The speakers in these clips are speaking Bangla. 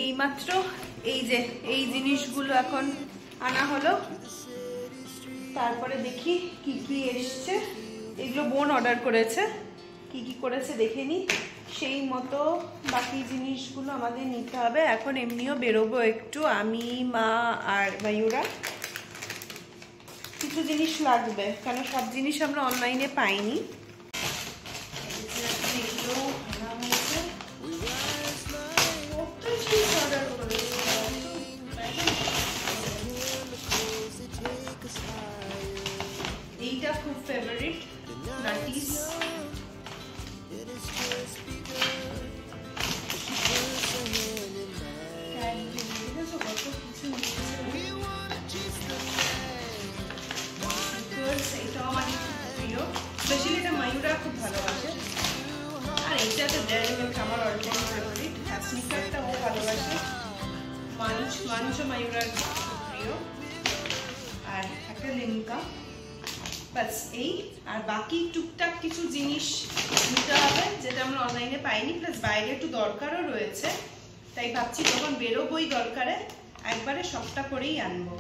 এইমাত্র এই জিনিসগুলো এখন আনা হলো, তারপরে দেখি কি কি এসছে। এগুলো বোন অর্ডার করেছে, কি কি করেছে দেখে নি, সেই মতো বাকি জিনিসগুলো আমাদের নিতে হবে। এখন এমনিও বেরোবো একটু, আমি, মা আর ময়ূরা। কিছু জিনিস লাগবে, কারণ সব জিনিস আমরা অনলাইনে পাইনি। এইটা খুব ফেভারিট, নাটিস। এটাও আমার খুব প্রিয়, স্পেশালি এটা ময়ূরা খুব ভালোবাসে। আর এইটা তো ডেয়ারি মিল্ক আমার অল টাইম ফেভারিট। আর স্নিকারটা ও ভালোবাসে, মাঞ্চ ময়ূরার খুব প্রিয়। আর একটা লিমকা, বাস এই। আর বাকি টুকটাক কিছু জিনিস নিতে হবে যেটা আমরা অনলাইনে পাইনি, প্লাস বাইরে একটু দরকারও রয়েছে। তাই ভাবছি যখন বেরোবোই দরকারে একবারে সবটা করেই আনবো।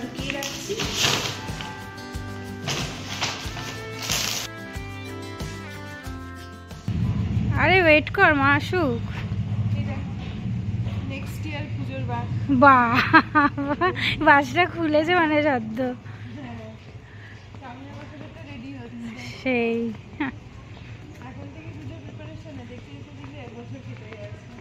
ঢুকিয়ে রাখছি। আরে ওয়েট কর, মা আসুক। নেক্সট ইয়ার পুজোর বাস। বাহ, বাসটা খুলেছে মানে সদ্য। সেই এখন থেকে পুজোর প্রিপারেশন দেখতে দেখতে দেখলে এক বছর কেটে যাচ্ছে।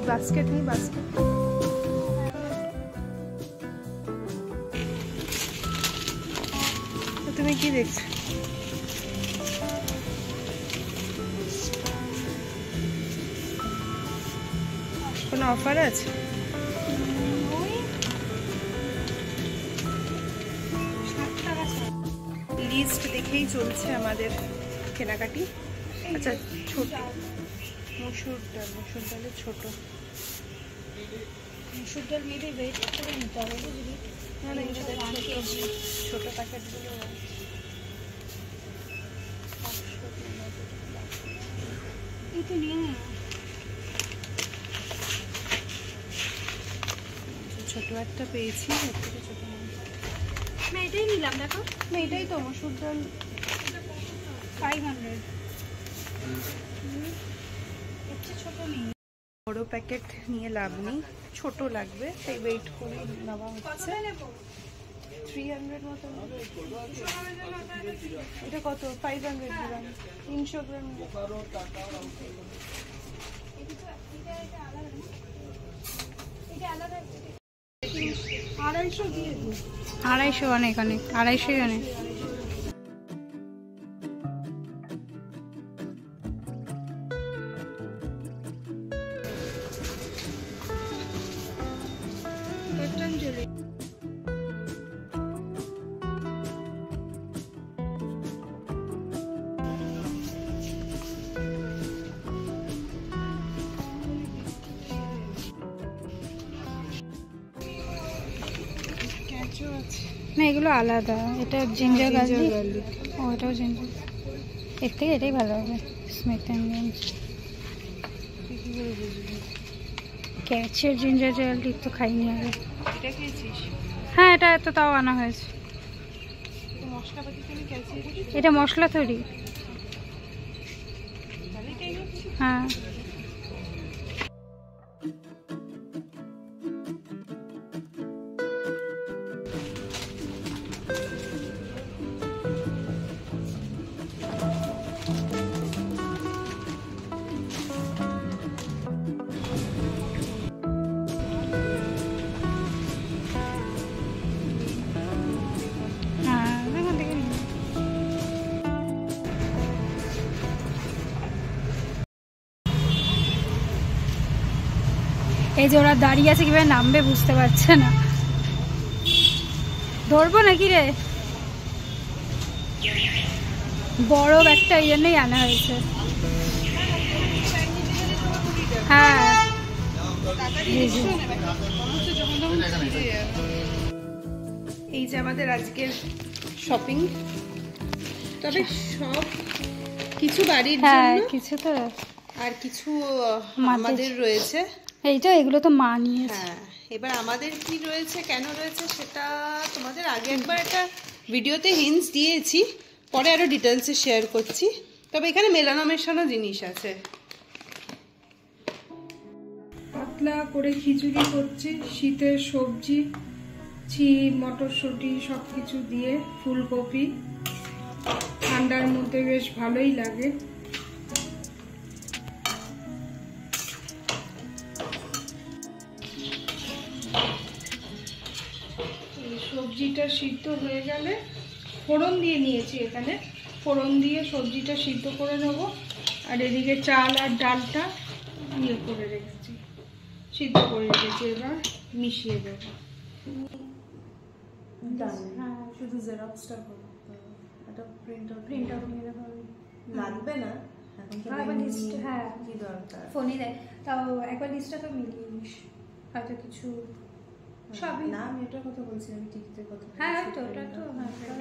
বাস্কেট নেই, বাস্কেট। তুমি কি দেখছো? কোনো অফার আছে? লিস্ট দেখেই চলছে আমাদের কেনাকাটি। আচ্ছা, ছোট মসুর ডালের ছোট মসুর ডাল মেয়েদের ওয়েট করে নিতে হবে, বুঝলি? না না, ছোট প্যাকেটগুলো এই তো নিয়ে নে। ছোট একটা পেয়েছি, এর থেকে ছোট আমি এটাই নিলাম, দেখো। না, এটাই তো মসুর ডাল 500। ছোট নেই, বড় প্যাকেট নিয়ে লাভ নেই, ছোট লাগবে, তাই ওয়েট করে নেওয়া হচ্ছে। 300 মতো। এটা কত? 500 গ্রাম, 300 গ্রাম। আড়াইশো অনেক অনেক, 250 অনেক। না, এগুলো আলাদা। এটা জিঞ্জার গার্লিক, ও এটাও জিঞ্জার। এর থেকে এটাই ভালো হবে, স্মিথ অ্যান্ড ক্যাচের জিঞ্জার গার্লিক তো খাইনি আগে। এটা খেয়েছিস? হ্যাঁ, এটা তো তাও আনা হয়েছে। মশলাপাতি তুমি ক্যাচিয়ে রেখেছিস? এটা মশলা তৈরি। হ্যাঁ, এই যে ওরা দাঁড়িয়ে আছে, কিভাবে নামবে বুঝতে পারছে না। ধরবো নাকি রে? বড় ব্যাগটা এই জন্যই আনা হয়েছে। হ্যাঁ এই যে আমাদের আজকের শপিং, তবে সব কিছু বাড়ির জন্য, কিছু তো আর কিছু আমাদের রয়েছে। এইটা এগুলো তো মা নিয়েছে। হ্যাঁ, এবার আমাদের কি রয়েছে, কেন রয়েছে, সেটা তোমাদের আগে একবার একটা ভিডিওতে হিন্টস দিয়েছি, পরে আরো ডিটেলসে শেয়ার করছি। তবে এখানে মেলানো মেশানো জিনিস আছে। পাতলা করে খিচুড়ি করছি, শীতের সবজি, মটরশুঁটি সব কিছু দিয়ে, ফুলকপি, ঠান্ডার মধ্যে বেশ ভালোই লাগে। সবজিটা সিদ্ধ হয়ে গেলে ফোড়ন দিয়ে নিয়েছি, এখানে ফোড়ন দিয়ে সবজিটা সিদ্ধ করে নেব। আর এদিকে চাল আর ডালটা করে রেখেছি, সিদ্ধ করে রেখেছি, এবার মিশিয়ে দেব। শুধু জেরক্সটা একটা প্রিন্ট আউট নিয়ে দেবো, লাগবে না এখন। হ্যাঁ, কি দরকার, ফোনে দেয়। তাও একবার লিস্টটা তো মিলিয়ে নিস, হয়তো কিছু সবই না। আমি এটার কথা বলছি, আমি টিকিটের কথা। হ্যাঁ, তো ওটা তো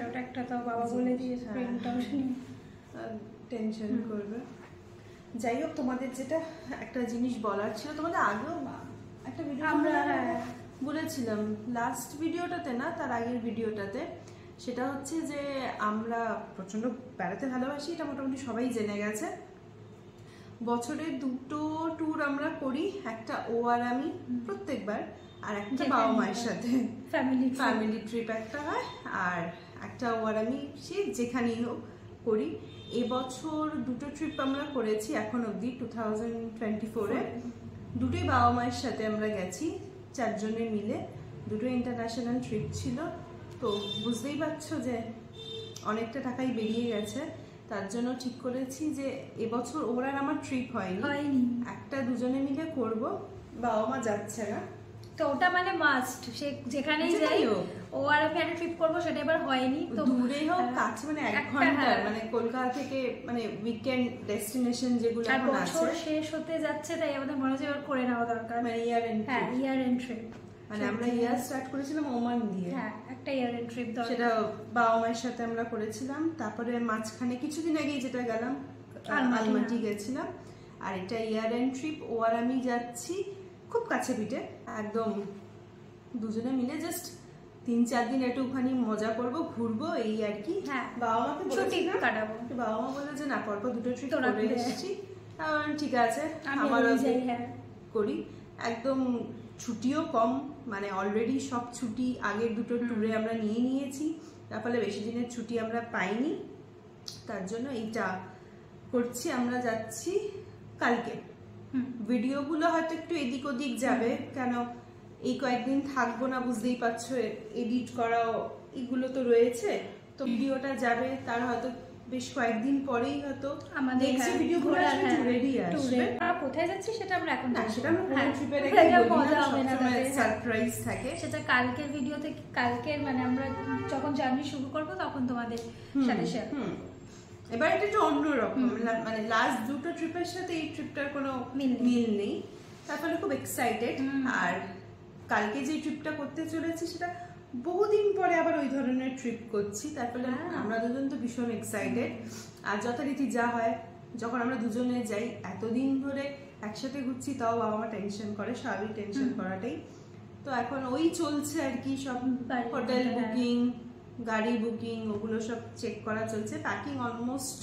ওটা একটা তো বাবা বলে দিয়েছে, প্রিন্ট আউট নিয়ে টেনশন করবে। যাই হোক, তোমাদের যেটা একটা জিনিস বলার ছিল, তোমাদের আগেও একটা ভিডিও আমরা বলেছিলাম, লাস্ট ভিডিওটাতে না, তার আগের ভিডিওটাতে, সেটা হচ্ছে যে আমরা প্রচন্ড বেড়াতে ভালোবাসি, এটা মোটামুটি সবাই জেনে গেছে। বছরে 2টো ট্যুর আমরা করি, একটা ও আর আমি প্রত্যেকবার, আর একটা বাবা মায়ের সাথে ফ্যামিলি ট্রিপ একটা হয়, আর একটা ও আর আমি সে যেখানেই হোক করি। এবছর 2টো ট্রিপ আমরা করেছি এখন অবধি 2024-এ। দুটোই বাবা মায়ের সাথে আমরা গেছি, 4 জনে মিলে। 2টো ইন্টারন্যাশনাল ট্রিপ ছিল। তো বুঝতেই পারছো যে অনেকটা টাকাই বেরিয়ে গেছে। তার জন্য ঠিক করেছি যে এবছর ওরা আর আমার ট্রিপ হয়নি, একটা 2 জনে মিলে করব। বাবা মা যাচ্ছে না, তো ওটা মানে মাস্ট, সে যেখানেই যাই ও আর আমি একটা ট্রিপ করবো, সেটা এবার হয়নি। তো দূরে হোক কাছে, মানে 1 ঘন্টা, মানে কলকাতা থেকে, মানে উইকেন্ড ডেস্টিনেশন যেগুলো এখন আছে, শেষ হতে যাচ্ছে, তাই আমাদের মনে হচ্ছে এবার করে নেওয়া দরকার, মানে ইয়ার এন্ড ট্রিপ। মানে আমরা ইয়ার স্টার্ট করেছিলাম ওমান দিয়ে, হ্যাঁ, একটা ইয়ার এন্ড ট্রিপ দরকার, সেটা বাবা মায়ের সাথে আমরা করেছিলাম। তারপরে মাঝখানে কিছুদিন আগে যেটা গেলাম, আলমাটি গেছিলাম। আর এটা ইয়ার এন্ড ট্রিপ, ও আর আমি যাচ্ছি খুব কাছে পিঠে, একদম 2 জনে মিলে জাস্ট 3-4 দিন একটুখানি মজা করবো, ঘুরবো, এই আর কি। বাবা মাকে ছুটি কাটাবো, বাবা মা বলে যে না, পরপর 2টো ট্রিপ করে এসেছি, ঠিক আছে আমারও করি। একদম ছুটিও কম, মানে অলরেডি সব ছুটি আগের 2টো ট্যুরে আমরা নিয়ে নিয়েছি, তার ফলে বেশি দিনের ছুটি আমরা পাইনি। তার জন্য এইটা করছি। আমরা যাচ্ছি কালকে। ভিডিওগুলো হয়তো একটু এদিক ওদিক যাবে, কেন এই কয়েকদিন থাকবো না, বুঝতেই পারছো, এডিট করাও এগুলো তো রয়েছে। তো ভিডিওটা যাবে তার হয়তো বেশ কয়েকদিন পরেই, হয়তো আমাদের ভিডিওগুলো আসবে। কোথায় যাচ্ছি সেটা আমরা এখন না, সেটা আমরা ট্রিপের সারপ্রাইজ থাকে, সেটা কালকের ভিডিওতে, কালকের মানে আমরা যখন জার্নি শুরু করব তখন তোমাদের সাথে শেয়ার করব। এবার এটা একটু অন্যরকম, মানে লাস্ট 2টো ট্রিপের সাথে এই ট্রিপটার কোনো মিল নেই, তার ফলে খুব এক্সাইটেড। আর কালকে যে ট্রিপটা করতে চলেছি সেটা বহুদিন পরে আবার ওই ধরনের ট্রিপ করছি, তার ফলে আমরা দুজন তো ভীষণ এক্সাইটেড। আর যথারীতি যা হয়, যখন আমরা দুজনে যাই, এতদিন ধরে একসাথে ঘুরছি, তাও বাবা মা টেনশন করে, স্বাভাবিক টেনশন করাটাই। তো এখন ওই চলছে আর কি, সব হোটেল বুকিং, গাড়ি বুকিং, ওগুলো সব চেক করা চলছে। প্যাকিং অলমোস্ট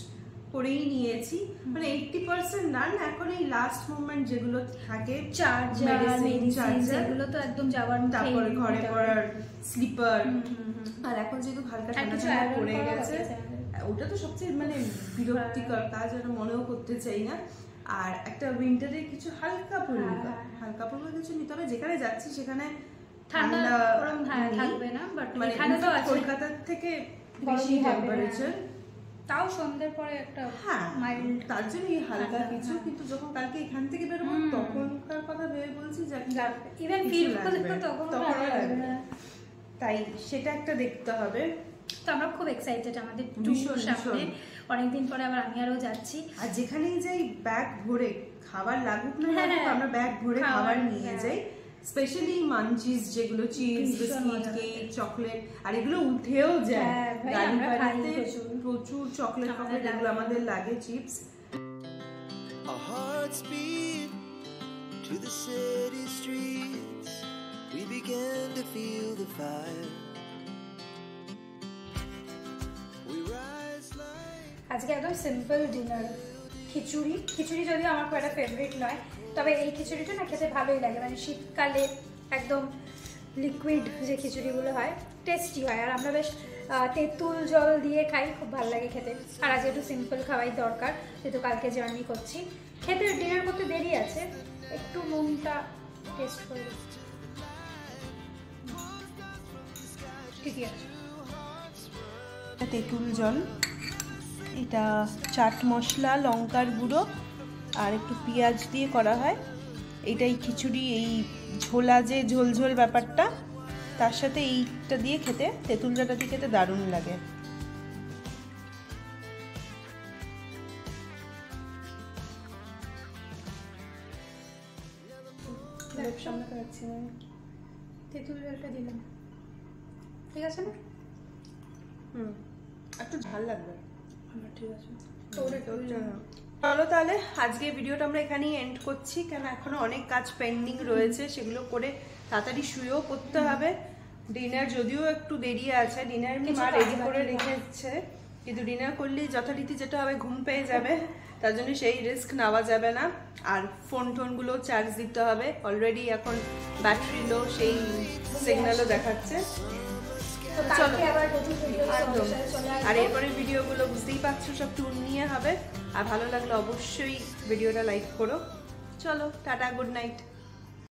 করেই নিয়েছি, মানে 80% ডান। এখন এই লাস্ট মোমেন্ট যেগুলো থাকে, চার্জার, মেডিসিন, এগুলো তো একদম যাবার, তারপরে ঘরে পড়ার স্লিপার, আর এখন যেহেতু হালকা ঠান্ডা পড়ে গেছে, ওটা তো সবচেয়ে মানে বিরক্তিকর কাজ, ওটা মনেও করতে চাই না। আর একটা উইন্টারে কিছু হালকা পড়বে কিছু নিতে হবে। যেখানে যাচ্ছি সেখানে ঠান্ডা থাকবে না, বাট মানে কলকাতার থেকে বেশি টেম্পারেচার, তাও সন্ধ্যের পরে একটা হ্যাঁ মাইল্ড তার জন্য হালকা কিছু, কিন্তু যখন কালকে এখান থেকে বেরোবো তখনকার কথা ভেবে বলছি যে ইভেন ফিল করতে তখন লাগবে, তাই সেটা একটা দেখতে হবে। তো আমরা খুব এক্সাইটেড আমাদের ট্যুর সামনে, অনেকদিন পরে আবার আমি আরও যাচ্ছি। আর যেখানেই যাই ব্যাগ ভরে খাবার লাগুক না লাগুক, আমরা ব্যাগ ভরে খাবার নিয়ে যাই। স্পেশালি মানচিজ যেগুলো, চিপস, বিস্কিট, কেক, চকলেট, আর এগুলো উঠেও যায় গাড়ি বাড়িতে প্রচুর চকলেট এগুলো আমাদের লাগে, chips. Our hearts beat to the city streets. We began to feel the fire. We rise like আজকে একদম সিম্পল ডিনার, খিচুড়ি। খিচুড়ি যদিও আমার খুব একটা ফেভারিট নয়, তবে এই খিচুড়িটা না খেতে ভালোই লাগে, মানে শীতকালে একদম লিকুইড যে খিচুড়িগুলো হয় টেস্টি হয়। আর আমরা বেশ তেঁতুল জল দিয়ে খাই, খুব ভালো লাগে খেতে। আর আজকে একটু সিম্পল খাওয়াই দরকার, যেহেতু কালকে জার্নি করছি। খেতে ডিনার করতে দেরি আছে, একটু নুনটা টেস্ট করে ঠিকই আছে। তেঁতুল জল, এটা চাট মশলা, লঙ্কার গুঁড়ো আর একটু পেঁয়াজ দিয়ে করা হয়। এইটাই খিচুড়ি, এই ঝোলা যে ঝোল ঝোল ব্যাপারটা, তার সাথে এইটা দিয়ে খেতে, তেঁতুল জলটা দিয়ে খেতে দারুণ লাগে। তেঁতুল জলটা দিলাম, ঠিক আছে না? একটু ঝাল লাগবে। ঠিক আছে। চলো তাহলে আজকে ভিডিওটা আমরা এখানেই এন্ড করছি, কেন এখনো অনেক কাজ পেন্ডিং রয়েছে, সেগুলো করে তাড়াতাড়ি শুয়েও পড়তে হবে। ডিনার যদিও একটু দেরি আছে, ডিনার মা রেডি করে রেখেছে, কিন্তু ডিনার করলেই যথারীতি যেটা হবে ঘুম পেয়ে যাবে, তার জন্য সেই রিস্ক নেওয়া যাবে না। আর ফোন টোনগুলো চার্জ দিতে হবে, অলরেডি এখন ব্যাটারি লো, সেই সিগন্যালও দেখাচ্ছে। চলো একদম, আর এরপরে ভিডিওগুলো বুঝতেই পারছো সব ট্যুর নিয়ে হবে। আর ভালো লাগলে অবশ্যই ভিডিওটা লাইক করো। চলো টাটা, গুড নাইট।